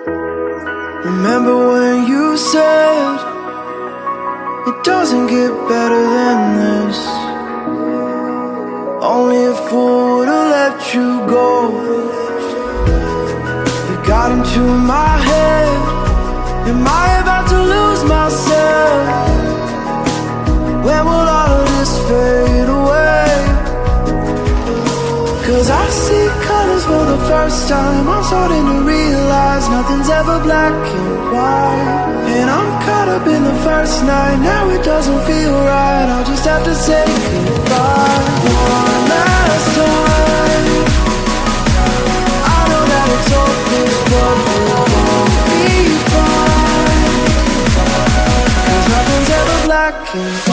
Remember when you said it doesn't get better than this? Only a fool would've let you go. You got into my head. Am I about to lose myself? When will all of this fade away? 'Cause I see colors for the first time. I'm starting to realize nothing's ever black and white. And I'm caught up in the first night. Now it doesn't feel right. I'll just have to say goodbye one last time. I know that it's hopeless, but we'll be fine. 'Cause nothing's ever black and white.